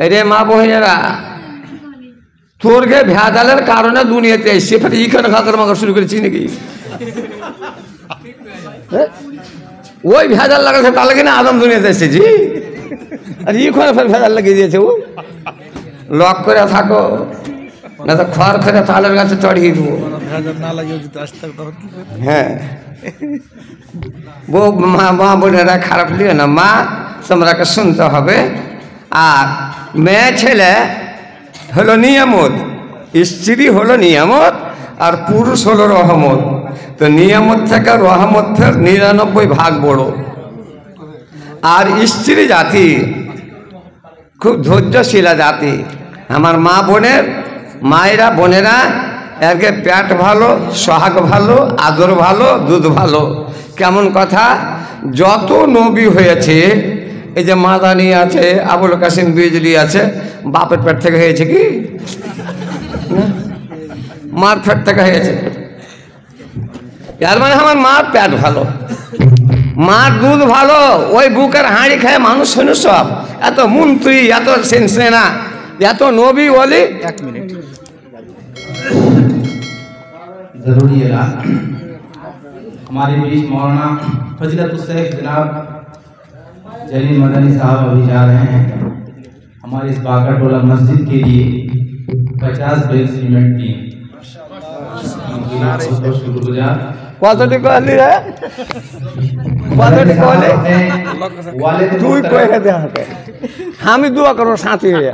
रे माँ बहिनेरा তোর গে ভেজালের কারণে দুনিয়াতে এসে ফের এইখানে খাকর মাকর শুরু করেছি নাকি ওই ভেজাল লাগাচ্ছে তাহলে কিনা আদম দুনিয়াতে এসেছি আর এইখানে ফের ভেজাল লাগিয়ে দিয়েছে ও লক করে থাকো না তো খড় করে তালের গাছে চড়িয়ে দেবো হ্যাঁ वो माँ बोनेरा খারাপ লিও না মা তোমরাকে শুনতে হবে আর মেয়ে ছেলে হলো নিয়ামত স্ত্রী হলো নিয়ামত আর পুরুষ হলো রহমত তো নিয়ামত থেকে রহমতের 99 ভাগ বড় আর স্ত্রী জাতি খুব ধৈর্যশীলা জাতি আমার মা বোনের মায়েরা বোনেরা এরকে পেট ভালো সোহাগ ভালো আদর ভালো দুধ ভালো কেমন কথা যত নবী হয়েছে এই যে মাদানি আছে আবুল কাসিম বিজলি আছে বাপের পেট থেকে হয়েছে কি মার পেট থেকে হয়েছে यार মানে আমার মার পেট ভালো মার দুধ ভালো ওই বুকের হাঁড়ি খায় মানুষ হইল সব এত মন্ত্রী এত সেনা এত নবী বলি 1 मिनट जरूरी है हमारे बीच मौलाना फजीलत शेख जनाब जलील मदनी साहब अभी जा रहे हैं हमारे इस बाकर टोला मस्जिद के लिए 50 बैग सीमेंट दिए शुक्रगुजार কতটি কলি রে কতটি কলি তুই কই হে দে আমাকে আমি দোয়া করব সাথী হয়ে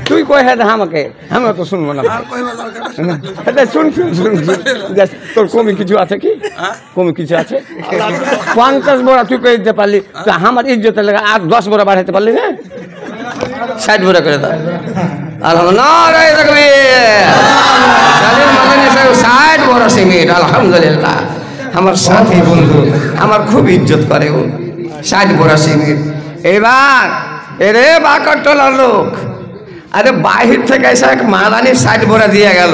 তুই কই হে দে আমাকে আমি তো শুনবো না এটা শুন তোর কমি কিছু আছে কি কমি কিছু আছে 50 বড়া তুই কই দিতে পারলি তো আমার ইজ্জতের লাগা আর 10 বড়া বাড়াইতে পারলি না 60 বড়া করে দাও আলহামদুলিল্লাহ জালিল মাদানি সাহেব 60 বড় সিমেন্ট আলহামদুলিল্লাহ আমার সাথী বন্ধু আমার খুব ইজ্জত করে ও 60 বড় সিমেন্ট এবার এরে বাকরটোলার লোক আরে বাহির থেকে এসে এক মাদানি 60 বড়া দিয়ে গেল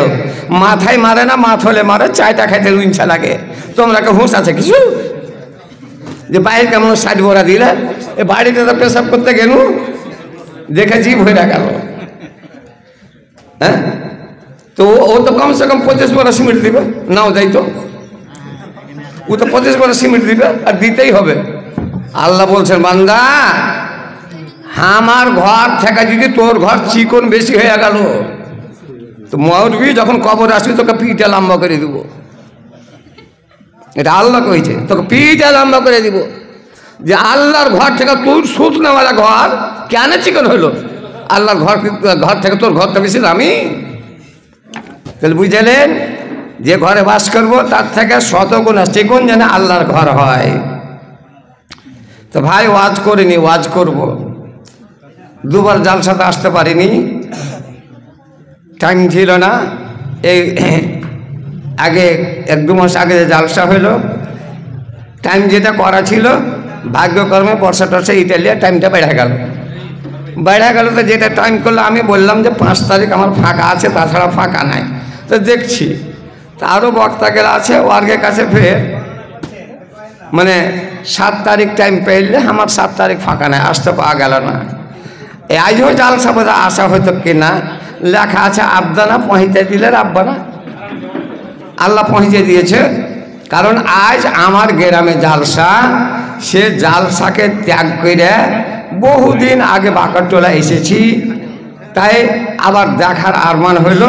মাথায় মারে না মাথলে মারে চায়টা খাইতে লুঞ্চা লাগে তোমরা কে হুঁশ আছে কিছু যে বাহির কেমন 60 বড়া দিলে এ বাড়িতে তো পেশাব করতে গেল দেখে জীব হয়ে গেল হ্যাঁ তো ও তো কম সে কম 25 বড়া সিমেন্ট দিবে নাও যাই তো ও তো 25 বড়া সিমেন্ট দিবে আর দিতেই হবে আল্লাহ বলছেন বান্দা আমার ঘর থেকে যদি তোর ঘর চিকন বেশি হয়ে গেল তো মরবি যখন কবর আসবি তোকে পিঠে লম্বা করে দিব এটা আল্লাহ কইছে তোকে পিঠে লম্বা করে দিব যে আল্লাহর ঘর থেকে তোর সুদ নেওয়ালা ঘর কেন চিকন হইল আল্লাহর ঘর থেকে তোর ঘরটা বেশি দামি তাহলে বুঝলেন যে ঘরে বাস করবো তার থেকে 100 গুণ চিকন যেন আল্লাহর ঘর হয় তো ভাই ওয়াজ করিনি ওয়াজ করব দুবার জালসাতে আসতে পারিনি টাইম ছিল না এই আগে 1-2 মাস আগে যে জালসা হইল টাইম যেটা করা ছিল ভাগ্যকর্মে বর্ষা টর্ষা ইটালিয়া টাইমটা বেড়ে গেল তো যেটা টাইম করলো আমি বললাম যে 5 তারিখ আমার ফাঁকা আছে তাছাড়া ফাঁকা নাই তো দেখছি তা আরও বক্তা গেলা আছে ওয়ার্গের কাছে ফের মানে 7 তারিখ টাইম পেলে আমার 7 তারিখ ফাঁকা নাই আসতে পাওয়া গেল না আজও জালসা বোধহয় আসা হয়তো কিনা লেখা আছে আবদানা পৌঁছে দিলে আব্বানা আল্লাহ পৌঁছে দিয়েছে কারণ আজ আমার গ্রামে জালসা সে জালসাকে ত্যাগ করে বহুদিন আগে বাকরটোলা এসেছি তাই আবার দেখার আরমান হইল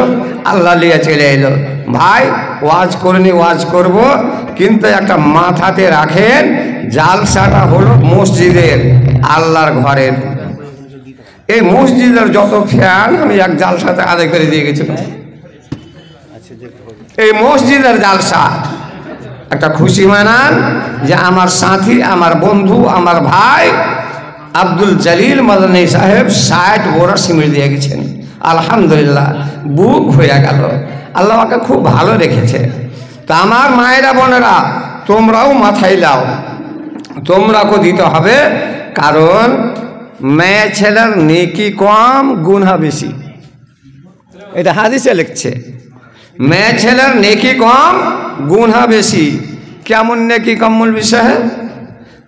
আল্লাহ লিয়ে চলে এলো ভাই ওয়াজ করিনি ওয়াজ করব কিন্তু একটা মাথাতে রাখেন জালসাটা হলো মসজিদের আল্লাহর ঘরের এই মসজিদের যত ফ্যান আমি এক জালসাতে আদায় করে দিয়ে গেছিলাম এই মসজিদের জালসা একটা খুশি মানান যে আমার সাথী আমার বন্ধু আমার ভাই আব্দুল জলিল মাদানি সাহেব 60 বড় সিমেন্ট দিয়ে গেছেন আলহামদুলিল্লাহ বুক হয়ে গেল আল্লাহ আমাকে খুব ভালো রেখেছে তা আমার মায়েরা বোনেরা তোমরাও মাথায় লাও তোমরাকে দিতে হবে কারণ মেয়ে ছেলের নেকি কম গুনাহ বেশি এটা হাদিসে লিখছে মেয়ে ছেলের নেকি কম গুনাহ বেশি কেমন নেকি কম মূল বিষয়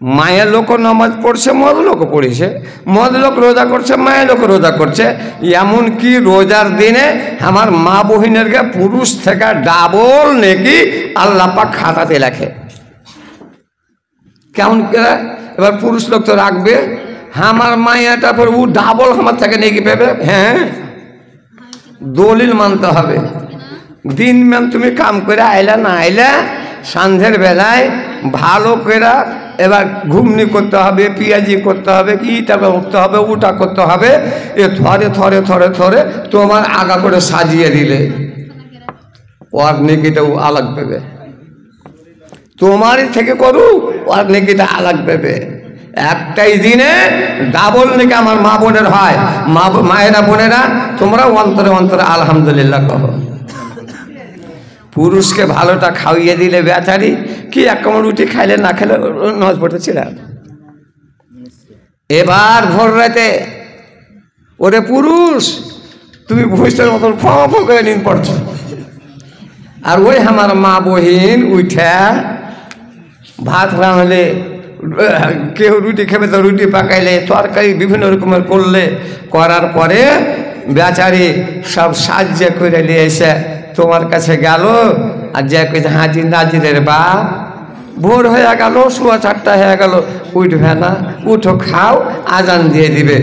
মায়ের লোক নামাজ পড়ছে, মদ লোক পড়েছে, মদ লোক রোজা করছে, মায়ের লোক রোজা করছে। এমনকি রোজার দিনে আমার মা বহিনেরকে পুরুষ থেকে ডাবল নেকি আল্লাহ পাক খাতাতে লেখে। কেমন করে? এবার পুরুষ লোক তো রাখবে, আমার মায়েরটা পর ও ডাবল আমার থেকে নেকি পাবে। হ্যাঁ, দলিল মানতে হবে। দিন ম্যাম তুমি কাম করে আইলা না আইলা, সন্ধ্যের বেলায় ভালো করে এবার ঘুমনি করতে হবে, পেঁয়াজি করতে হবে, ইটা করতে হবে, ওটা করতে হবে। এ থরে থরে থরে থরে তোমার আগা করে সাজিয়ে দিলে ওর নেকিটাও আলাগ পেবে। তোমারই থেকে করুক, ওর নেকিটা আলাগ পেবে। একটাই দিনে ডাবল নেকি আমার মা বোনের হয়। মায়েরা বোনেরা তোমরা অন্তরে অন্তরে আলহামদুলিল্লাহ কহো। পুরুষকে ভালোটা খাওয়িয়ে দিলে বেচারি কি এক কামড় রুটি খাইলে না খেলে নামাজ পড়তেছিল। এবার ভোর রাতে ওরে পুরুষ তুমি ভুষের মতন ফ করে নিন পড়ছো, আর ওই আমার মা বহিন উঠা ভাত রাঁধলে, কেউ রুটি খেবে তো রুটি পাকাইলে, তরকারি বিভিন্ন রকমের করলে, করার পরে বেচারি সব সাহায্য করে নিয়ে এসে তোমার কাছে গেল। আর যে কইছে হাজির নাজিরের বাপ, ভোর হয়ে গেল, 4:15 হয়ে গেল, উঠবে না, উঠো খাও, আজান দিয়ে দিবে।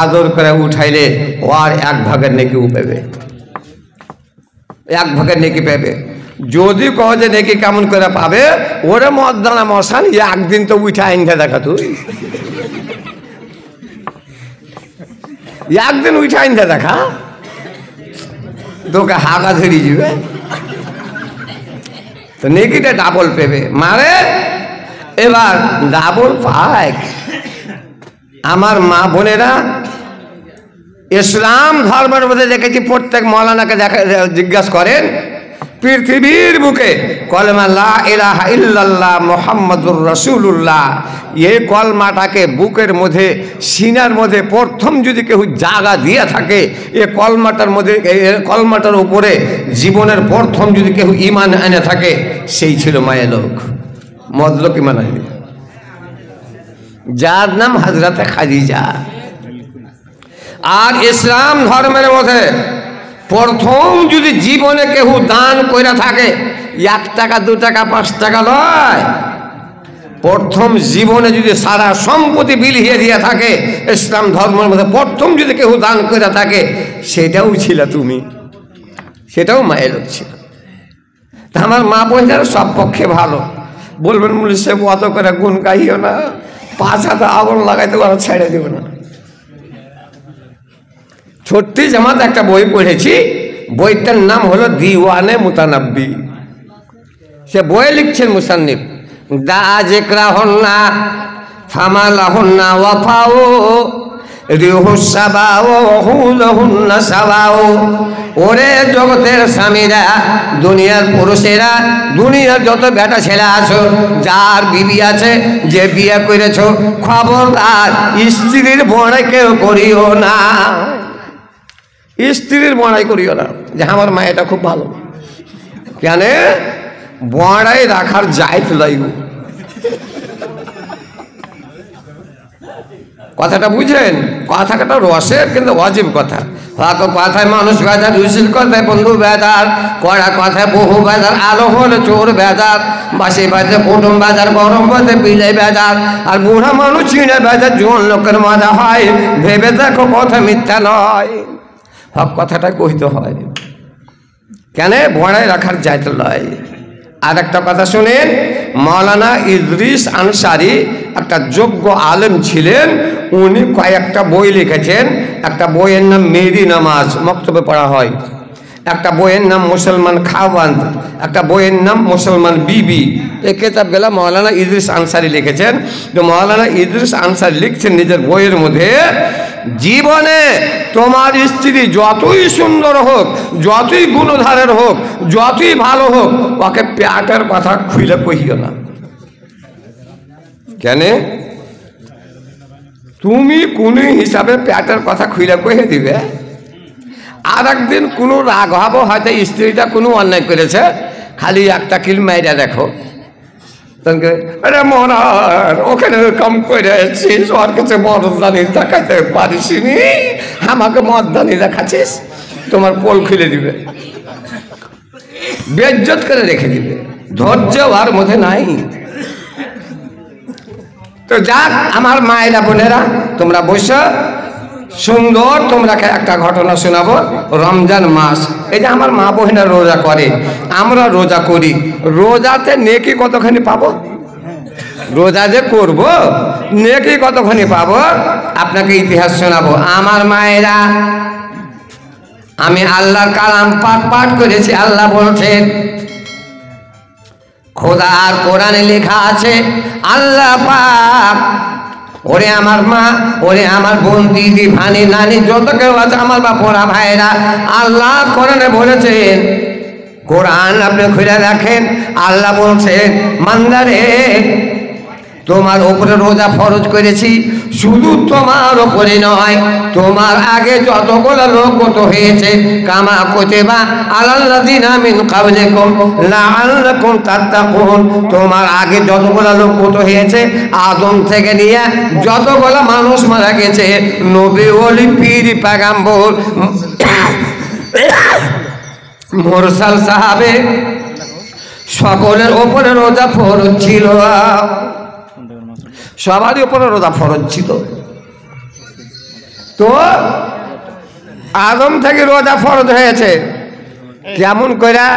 আদর করে উঠাইলে ও আর 1 ভাগের নেকি পেবে, 1 ভাগের নেকি পাবে। যদি কহ যে নেকি কেমন করে পাবে, ওরে মদদানা মশান একদিন তো উঠে আইনটা দেখা, তুই একদিন উঠে আইনটা দেখা, তোকে হাগা ধরি যাবে, তো নেকিটা ডাবল পেবে। মারে এবার ডাবল পায়। আমার মা বোনেরা, ইসলাম ধর্মের মধ্যে দেখেছি প্রত্যেক মৌলানাকে জিজ্ঞাসা করেন, পৃথিবীর বুকে কলমা লা ইলাহা ইল্লাল্লাহ মুহাম্মাদুর রাসূলুল্লাহ, এই কলমাটাকে বুকের মধ্যে, সিনার মধ্যে প্রথম যদি কেউ জায়গা দিয়ে থাকে, এ কলমাটার মধ্যে, কলমাটার উপরে জীবনের প্রথম যদি কেউ ঈমান এনে থাকে, সেই ছিল মায়ের লোক, মদলোক ঈমান আনে, যার নাম হযরতে খাদিজা। আর ইসলাম ধর্মের মধ্যে প্রথম যদি জীবনে কেউ দান করে থাকে, 1 টাকা 2 টাকা 5 টাকা নয়, প্রথম জীবনে যদি সারা সম্পত্তি বিলিয়ে দিয়ে থাকে, ইসলাম ধর্মের মধ্যে প্রথম যদি কেউ দান করে থাকে, সেটাও ছিল তুমি, সেটাও মায়ের লোক ছিল। তা আমার মা বোনেরা সব পক্ষে ভালো। বলবেন মুলি সাহেব অত করে গুণ গাইও না, 5 হাতে আগুন লাগাইতে ওরা ছেড়ে দেব না। ছোট্ট জামাত একটা বই পড়েছি, বইটার নাম হলো দিওয়ানে মুতানাব্বি। সে বই লিখছেন মুসান্নিফ, দা জিকরা হন্না ফামালা হন্না ওয়াফাও রিহুস সাবাও হুলহুন্না সাবাও। ওরে জগতের স্বামীরা, দুনিয়ার পুরুষেরা, দুনিয়ার যত বেটা ছেলে আছো, যার বিবি আছে, যে বিয়ে করেছো, খবরদার স্ত্রীর বড়াই কেউ করিও না, স্ত্রীর বড়াই করিও না যে আমার মায়েটা খুব ভালো। কেন? বড়াই রাখার জায়গা লাগব। কথাটা বুঝেন? কথাটা রসের কিন্তু অজীব কথা। কথায় মানুষ বেজার, রুচির কথায় বন্ধু বেজার, কড়া কথায় বহু বেজার, আলো হলে চোর বেজার, বাসি বাজে কুটুম বেজার, গরম বাজে পিলে বেজার, আর বুড়া মানুষ চিনে বেজার, জোন লোকের মজা হয়, ভেবে দেখো কথা মিথ্যা নয়, হক কথাটা কইতে হয়। কেন? বড়াই রাখার জায়গা নয়। আর একটা কথা শুনেন, মাওলানা ইদ্রিস আনসারী একটা যোগ্য আলেম ছিলেন। উনি কয়েকটা বই লিখেছেন। একটা বইয়ের নাম মেরি নামাজ, মক্তবে পড়া হয়। একটা বইয়ের নাম মুসলমান খাওয়ান্ত, একটা বইয়ের নাম মুসলমান বিবি। এই কিতাবগুলো মাওলানা ইদ্রিস আনসারী লিখেছেন। তো মাওলানা ইদ্রিস আনসারী লিখছেন নিজের বইয়ের মধ্যে, জীবনে তোমার স্ত্রী যতই সুন্দর হোক, যতই গুণধারের হোক, যতই ভালো হোক, ওকে পেটের কথা খুইলে কহিও না। কেন? তুমি কোন হিসাবে পেটের কথা খুইলে কহে দিবে, আর একদিন কোনো রাগ হবো, হয়তো স্ত্রীটা কোনো অন্যায় করেছে, খালি একটা কিল মাইরা দেখো, আরে মরার ওখানে কাম করে এসেছিস, ওর কাছে মদদানি দেখাতে পারিস নি, আমাকে মদদানি দেখাচ্ছিস, তোমার পোল খুলে দিবে, বেজ্জত করে রেখে দিবে, ধৈর্য আর মধ্যে নাই। তো যাক আমার মায়েরা বোনেরা, তোমরা বসে সুন্দর তোমরাকে একটা ঘটনা শোনাবো। রমজান মাস, এই যে আমার মা বোনেরা রোজা করে, আমরা রোজা করি, রোজাতে নেকি কতখানি পাবো? রোজা যে করব নেকি কতখানি পাবো আপনাকে ইতিহাস শোনাবো। আমার মায়েরা, আমি আল্লাহর কালাম পাঠ করেছি। আল্লাহ বলছেন, খোদার কোরআনে লেখা আছে, আল্লাহ পাক, ওরে আমার মা, ওরে আমার বোন, দিদি, ভানি, নানি, যত কেউ আছে আমার বাপরা ভাইরা, আল্লাহ কোরআনে বলেছেন, কোরআন আপনি খুলে রাখেন, আল্লাহ বলছেন, মান্দারে তোমার উপরে রোজা ফরজ করেছি, শুধু তোমার উপরে নয়, তোমার আগে যতগুলো লোক কত হয়েছে, কামা কুতিবা আলাল্লাযিনা মিন ক্বাবলিকুম লাআল্লাকুম তাত্তাকুন, তোমার আগে যতগুলো লোক কত হয়েছে, আদম থেকে নিয়ে যতগুলো মানুষ মারা গেছে, নবী, ওলি, পীর, পয়গম্বর, মুরসাল, সাহাবে, সকলের উপরে রোজা ফরজ ছিল, সবারই উপরে রোজা ফরজ ছিল। তো আদম থেকে রোজা ফরজ হয়েছে কেমন করে?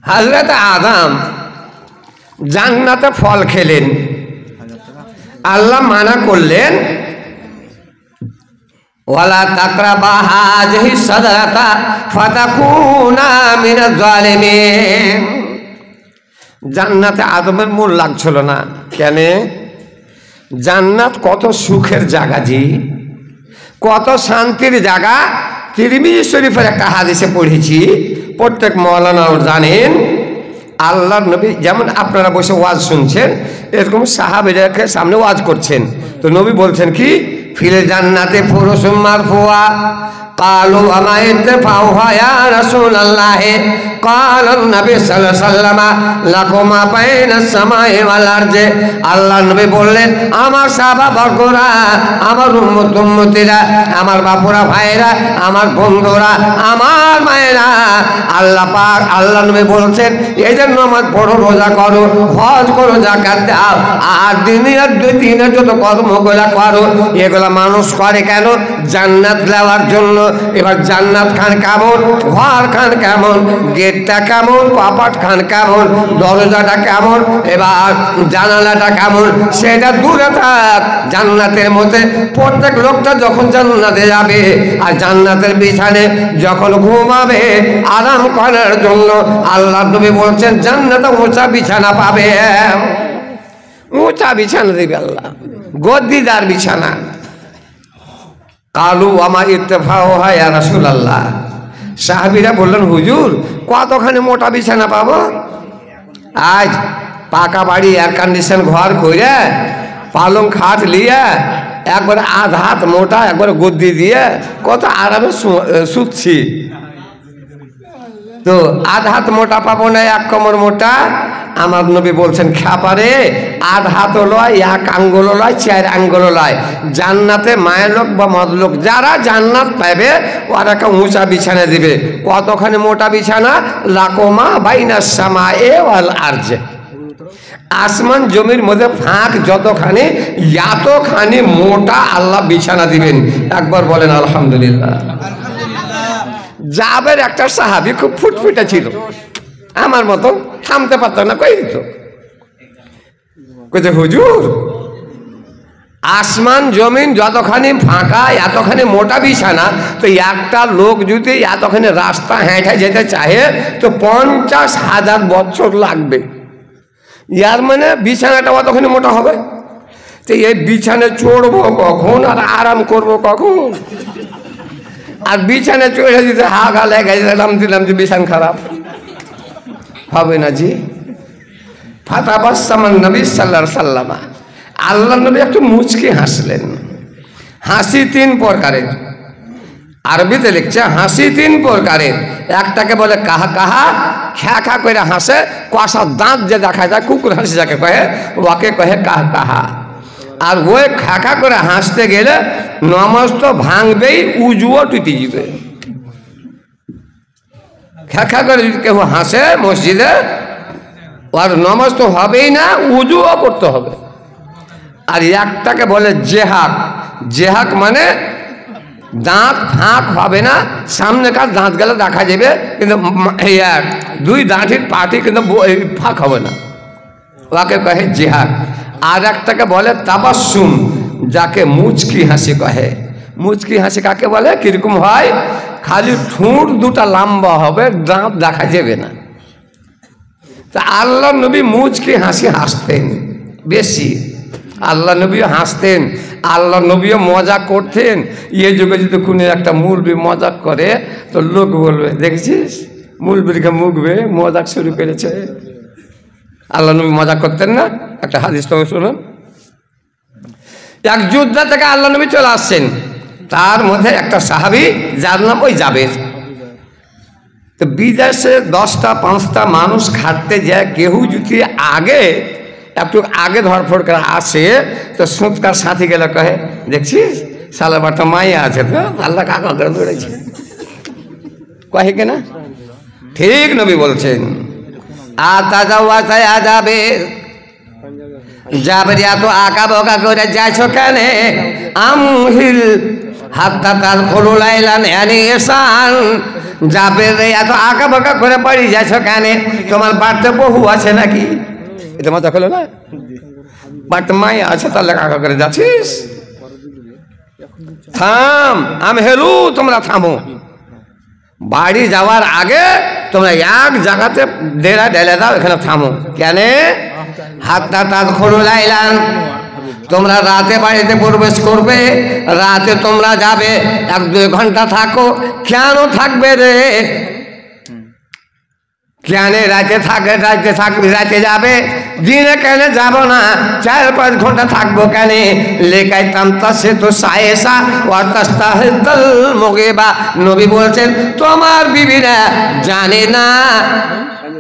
হযরত আদম জান্নাতে ফল খেলেন, আল্লাহ মানা করলেন, ওয়ালা তাকরাবা হাযিহি সাদরাতা ফাতাকুনা মিনাজ জালিমিন। জান্নাতে আদমের মন লাগছিল না। কেন? জান্নাত কত সুখের জায়গা, জি কত শান্তির জায়গা। তিরমিজি শরীফের একটা হাদিসে পড়েছি, প্রত্যেক মওলানাও জানেন, আল্লাহর নবী যেমন আপনারা বসে ওয়াজ শুনছেন, এরকম সাহাবীদেরকে সামনে ওয়াজ করছেন, তো নবী বলছেন কি, ফিল জান্নাতে ফুরুশুম মারফুয়া কালু আমা ইত্তাফাউহা ইয়া রাসূলুল্লাহ, قال النبي صلى الله عليه وسلم লাকুমা বাইনাস সামাই ওয়াল আরজি। আল্লাহ নবী বললেন, আমার সাহাবা বর্গরা, আমার উম্মত উম্মতিরা, আমার বাপুরা ভাইরা, আমার বন্ধুরা, আমার মায়েরা, আল্লাহ পাক, আল্লাহ নবী বলছেন, এই যে নামাজ পড়ো, রোজা করো, হজ করো, যাকাত দাও, আর দিনের দুই দিনের যত কর্মগুলা করো, এগুলা মানুষ করে কেন? জান্নাত নেওয়ার জন্য। এবার জান্নাত খান কেমন, ঘর খান কেমন, গেটটা কেমন, কপাট খান কেমন, দরজাটা কেমন, এবার জানালাটা কেমন, সেটা দূরে থাক। জান্নাতের মধ্যে প্রত্যেক লোকটা যখন জান্নাতে যাবে, আর জান্নাতের বিছানে যখন ঘুমাবে আরাম করার জন্য, আল্লাহ নবী বলছেন, জান্নাতে উঁচা বিছানা পাবে, উঁচা বিছানা দিবে আল্লাহ, গদ্দিদার বিছানা। কালু আমা ইত্তাফাউহা ইয়া রাসূলুল্লাহ। সাহাবীরা বললেন, হুজুর কতখানি মোটা বিছানা পাবো? আজ পাকা বাড়ি, এয়ার কন্ডিশন ঘর করে, পালং খাট লিয়ে, একবার আধ হাত মোটা, একবার গদ্দি দিয়ে কত আরামে শুচ্ছি। তো আধ হাত মোটা পাবো না, এক কোমর মোটা। আমার নবী বলছেন, খ্যাপারে আধ হাতও লয়, এক আঙ্গুলও লয়, 4 আঙ্গুলও লয়। জান্নাতে মায়ের লোক বা মদলোক যারা জান্নাত পাবে, ওরা একটা উঁচা বিছানা দিবে। কতখানি মোটা বিছানা? লাকুমা বাইনাস সামাই ওয়াল আরজি। আসমান জমির মধ্যে ফাঁক যতখানি, এতখানি মোটা আল্লাহ বিছানা দিবেন। একবার বলেন আলহামদুলিল্লাহ। জাবের একটা সাহাবী খুব ফুটফুটে ছিল, আমার মতো, থামতে পারত না, কই দিত, কইতে, হুজুর আসমান জমিন যতখানি ফাঁকা, এতখানি মোটা বিছানা, তো একটা লোক যদি এতখানি রাস্তা হেঁটে যেতে চাহে তো 50,000 বছর লাগবে। ইয়ার মানে বিছানাটা অতখানি মোটা হবে, তো এই বিছানে চড়বো কখন আর আরাম করবো কখন? আর বিছানে চড়ে দিতে হাগা লেগে দিলাম যে বিছান খারাপ হবে না, জি। ফাতাবাসসামান নবী সাল্লাল্লাহু আলাইহি ওয়াসাল্লাম, আল্লাহ নবী একটু মুচকি হাসলেন। হাসি 3 প্রকারের, আরবিতে লিখছে হাসি 3 প্রকারের। একটাকে বলে কাহা কাহা, খ্যা খ্যা করে হাসে, কষা দাঁত যে দেখা যায় কুকুর হাসি যাকে কহে ওকে কহে কাহ কাহা। আর ওই খ্যা খ্যা করে হাসতে গেলে নমাজ তো ভাঙবেই, উজুও টুটি যাবে। খ্যা খ্যা করে যদি কেউ হাসে মসজিদে, আর নমাজ তো হবেই না, উজুও করতে হবে। আর একটাকে বলে জেহাক। জেহাক মানে দাঁত ফাঁক হবে না, সামনেকার দাঁত গেলে দেখা যাবে, কিন্তু দুই দাঁতের পাটি কিন্তু ফাঁক হবে না, ওকে কহে জেহাক। আর একটাকে বলে তাবাসসুম, যাকে মুচকি হাসি কহে। মুচকি হাসি কাকে বলে? কিরকম হয়? খালি ঠোঁট দুটা লম্বা হবে, দাঁত দেখা যাবে না। তা আল্লাহ নবী মুচকি হাসি হাসতেন বেশি, আল্লাহ নবীও হাসতেন, আল্লাহ নবীও মজা করতেন। এই যুগে যদি কোনো একটা মুলবি মজাক করে তো লোক বলবে, দেখেছিস মুলবিরকে মুখবে মজাক শুরু করেছে। আল্লাহ নবী মজাক করতেন না? একটা হাদিস তো শুনুন। এক যুদ্ধ থেকে আল্লাহ নবী চলে আসছেন, তার মধ্যে একটা সাহাবী যার নাম ওই জাবের। তো বিদেশে 10টা 5টা মানুষ খাটতে যায়, কেউ যদি আগে একটু আগে ধরফড় করে আসে তো সুৎকার সাথী গেলে কহে, দেখছিস সালা বাটা মাইয়া আছে তো আল্লাহ কাকা করে দৌড়েছে, কহে কেনা? ঠিক নবী বলছেন। যাবে যাবে এত আঁকা বকা করে যাইছ কেন? আমহিল হাতটা তার খোলো লাইলান এসান যাবে রে, এত আঁকা বকা করে পড়ি যাইছ কেন? তোমার বাড়িতে বহু আছে নাকি? এটা মজা হলো না? বাড়িতে মাই আছে তাহলে কাকা করে যাচ্ছিস? থাম, আমি হেলু, তোমরা থামো। বাড়ি যাওয়ার আগে তোমরা এক জায়গাতে ডেরা ঢেলে দাও, এখানে থামো। কেন? হাতটা তার খোলো লাইলান, তোমরা রাতে বাড়িতে প্রবেশ করবে, রাতে তোমরা যাবে 1-2 ঘন্টা থাকো। কেন থাকবে রে? কেন রাতে থাকে? রাতে থাকবে, রাতে যাবে, দিনে কেন যাব না? 4-5 ঘন্টা থাকবো কেন? লেখাই তামতা সে তো সায়েসা ওয়াতাস্তা হেদল মোগেবা। নবী বলছেন তোমার বিবিরা জানে না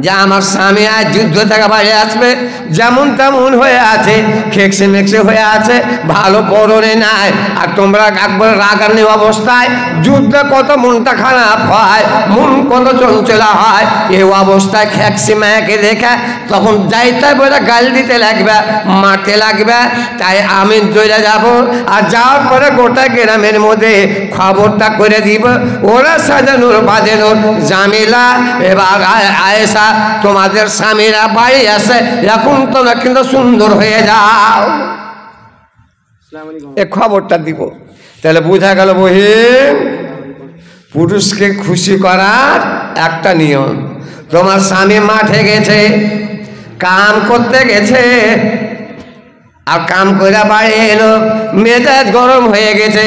যে আমার স্বামী আজ যুদ্ধ থেকে বাড়ি আসবে, যেমন তেমন হয়ে আছে, খেকসে মেকসে হয়ে আছে, ভালো পরনে নাই। আর তোমরা একবার রাগান্নি অবস্থায়, যুদ্ধে কত মনটা খারাপ হয়, মন কত চঞ্চলা হয়, এই অবস্থায় খেকসি মায়াকে দেখে তখন যাইতে বলে গাল দিতে লাগবে, মারতে লাগবে। তাই আমি চলে যাব, আর যাওয়ার পরে গোটা গ্রামের মধ্যে খবরটা করে দিব, ওরা সাজানোর বাজানোর জামিলা এবার আয়েশা তোমাদের স্বামীরা বাড়ি আসে, এখন তোমরা কিন্তু সুন্দর হয়ে যাও, এ খবরটা দিব। তাহলে বোঝা গেল বহিন, পুরুষকে খুশি করার একটা নিয়ম। তোমার স্বামী মাঠে গেছে, কাম করতে গেছে, আর কাম করে বাড়ি এলো, মেজাজ গরম হয়ে গেছে,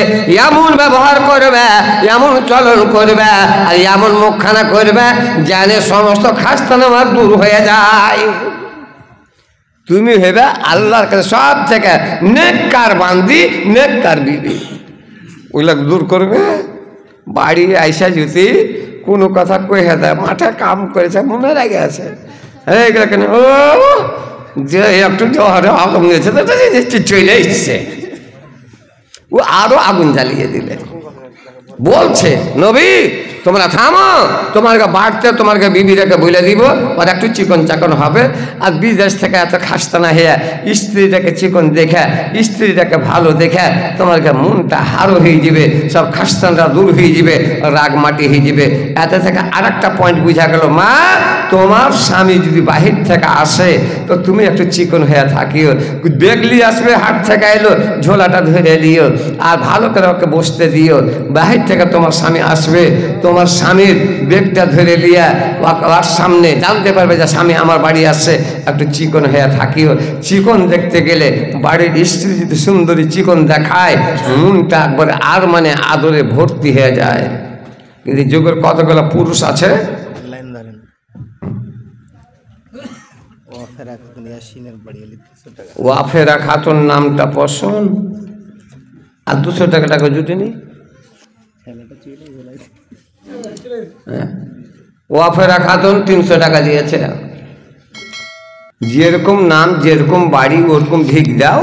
এমন ব্যবহার করবে, এমন চলন করবে, আর এমন মুখখানা করবে জানে সমস্ত খাস্তানামা দূর হয়ে যায়। তুমি ভেবে আল্লাহর কাছে সব থেকে নেককার বান্দি, নেককার বিবি, ওগুলো দূর করবে। বাড়ি আইসা যদি কোনো কথা কয়ে দেয়, মাঠে কাম করেছে মনে রেগে আছে, এইগুলো কেন ও যে একটু আগুন গেছে চলে এসছে, ও আরো আগুন জ্বালিয়ে দিলে। বলছে নবী তোমরা থামো, তোমাকে বাড়তে তোমাকে বিবিরাকে বলে দিব, ওর একটু চিকন চাকন হবে। আর বিদেশ থেকে এত খাস্তানা হয়ে স্ত্রীটাকে চিকন দেখে, স্ত্রীটাকে ভালো দেখে তোমাকে মনটা হারো হয়ে যাবে, সব খাস্তানরা দূর হয়ে যাবে, রাগ মাটি হয়ে যাবে। এতে থেকে আর একটা পয়েন্ট বুঝা গেল, মা তোমার স্বামী যদি বাহির থেকে আসে তো তুমি একটু চিকন হয়ে থাকিও, দেখলি আসবে হাট থেকে এলো ঝোলাটা ধরে দিও, আর ভালো করে ওকে বসতে দিও। বাহির থেকে তোমার স্বামী আসবে, তোমার স্বামীর বেগটা ধরে লিয়া ওর সামনে জানতে পারবে যে স্বামী আমার বাড়ি আসছে, একটু চিকন হয়ে থাকিও। চিকন দেখতে গেলে বাড়ির স্ত্রী যদি সুন্দরী চিকন দেখায়, মনটা একবার আর মানে আদরে ভর্তি হয়ে যায়। কিন্তু যুগের কতগুলো পুরুষ আছে ওয়াফেরা খাতুন নামটা পছন্দ, আর 200 টাকা জুটেনি। ওয়াফেরা খাতুন 300 টাকা দিয়েছে। যেরকম নাম যেরকম বাড়ি ওরকম ভিক দাও,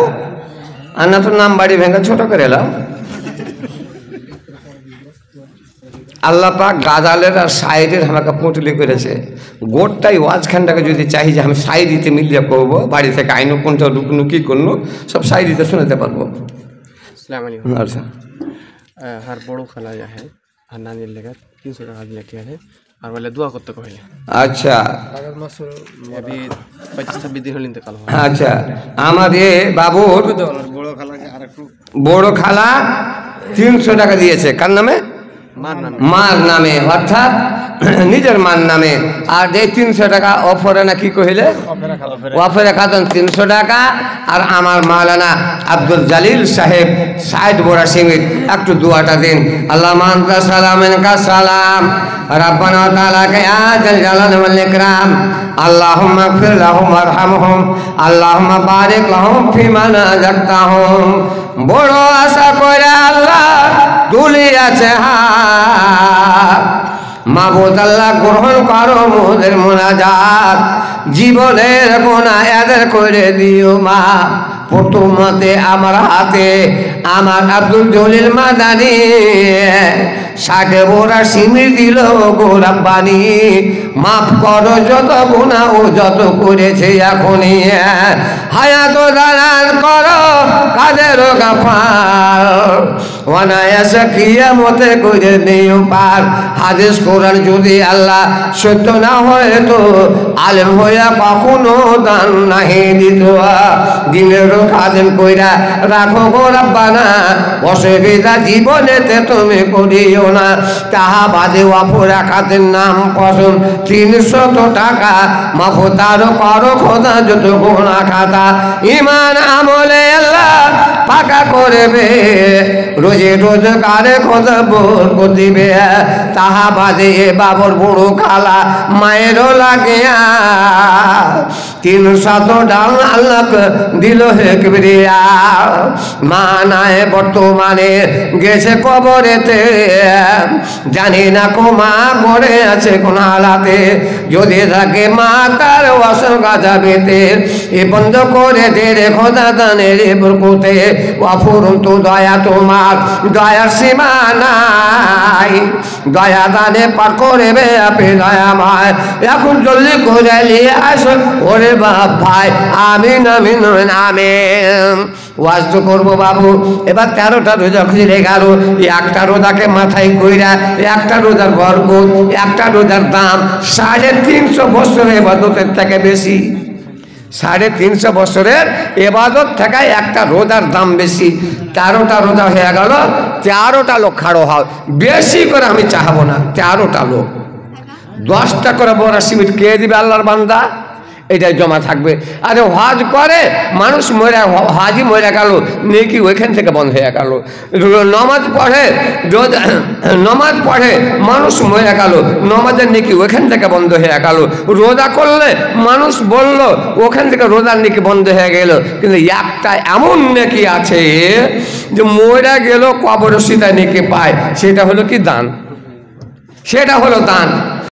আর না তো নাম বাড়ি ভেঙে ছোট করে এলাম। আল্লাহ পাক গাজালের আর শায়েরের আমাকে পুঁটলি করেছে। গোটটাই ওয়াজখানটাকে যদি চাই যে আমি শায়েরিতে মিলিয়ে করবো, বাড়ি থেকে আইনু কোনটা ঢুকনু কি করনু সব শায়েরিতে শুনতে পারবো। अच्छा हर बड़ो खाला जा है हर नानी लेगा 300 টাকা দিয়ে কে है और वाले दुआ করতে কইলে। अच्छा अभी 25-26 दिन হল ইন্তেকাল হয়। अच्छा আমার এ বাবুর বড় খালা 300 টাকা দিয়েছে। কার নামে? মার নামে, অর্থাৎ নিজের মার নামে। আর যে 300 টাকা অফরে না কি কহিলে ওয়াফেরা খাতুন 300 টাকা। আর আমার মাওলানা আব্দুল জালিল সাহেব 60 বড়া সিংহ একটু দুয়াটা দিন। আল্লাহ মানকা সালামেন কা সালাম রব্বানা তাআলা কে আজল জালাল ওয়াল ইকরাম। আল্লাহুম্মা গফির লাহুম ওয়ারহামহুম আল্লাহুম্মা বারিক লাহুম ফিমা রাযাকতাহুম। বড় আশা করে আল্লাহ দুলিয়াছে হাত, মাবুদ আল্লাহ গ্রহণ করো মোদের মুনাজাত। জীবনের গুনাহ এদের করে দিও মা, প্রথমতে আমার হাতে আমার আব্দুল জলিল মাদানী 60 বড়া সিমির দিল গো রব্বানি। মাফ করো যত গুনাহ ও যত করেছে এখনই, হায়াত দান করো কাদের গাফার। ওয়ানায়াসা কিয়ামতে করে দিও পার। হাদিস কোরআন যদি আল্লাহ সত্য না হয় তো আলেম হইয়া কখনো দান নাহি দিত। দিনের খাদেম কইরা রাখো গো রব্বানা, অসুবিধা জীবনেতে তুমি করিও না। তাহা বাদে ওয়াফেরা খাতের নাম পছন্দ 300 টাকা। মাফতার করো খোদা যত গোনা খাতা, ইমান আমলে আল্লাহ পাকা করবে, রোজে রোজগারে খোদা বরকত দিবে। তাহা বাদে এ বাবর বড় খালা মায়েরও লাগিয়া 300 ডাল আল্লাহ দিল হে কিবরিয়া। মা নাই বর্তমানে গেছে কবরেতে, জানি না কো মা গড়ে আছে কোন হালাতে। যদি থাকে মা তার ওয়াসল গাজাবেতে, এ বন্ধ করে দে রে খোদা দানের বরকতে। ওয়াফুরুন তো দয়া তোমার দয়ার সীমা নাই, দয়া দানে পার করবে আপনি দয়াময়। এখন জলদি করে নিয়ে আসো ওরে বাপ ভাই, আমিন আমিন আমিন। ওয়াজ তো করবো বাবু। এবার 13টা রোজা খুঁজে গেল। একটা রোজাকে মাথায় কইরা একটা রোজার বরকত, একটা রোজার দাম 350 বছরের ইবাদতের থেকে বেশি। 350 বছরের ইবাদত থেকে একটা রোজার দাম বেশি। 13টা রোজা হয়ে গেল, 13টা লোক খাড়ো হও। বেশি করে আমি চাহাবো না, 13টা লোক 10টা করে বড়া সিমেন্ট কে দিবে আল্লাহর বান্দা, এটাই জমা থাকবে। আরে হজ করে মানুষ মরে, হাজি মরে গেল, নেকি ওইখান থেকে বন্ধ হয়ে গেল। নমাজ পড়ে, নমাজ পড়ে মানুষ মরে গেল, নমাজের নেকি ওইখান থেকে বন্ধ হয়ে গেল। রোজা করলে মানুষ বলল ওখান থেকে রোজার নেকি বন্ধ হয়ে গেল। কিন্তু একটা এমন নেকি আছে যে মরে গেল কবর সিতা নেকি পায়, সেটা হলো কি দান, সেটা হলো দান।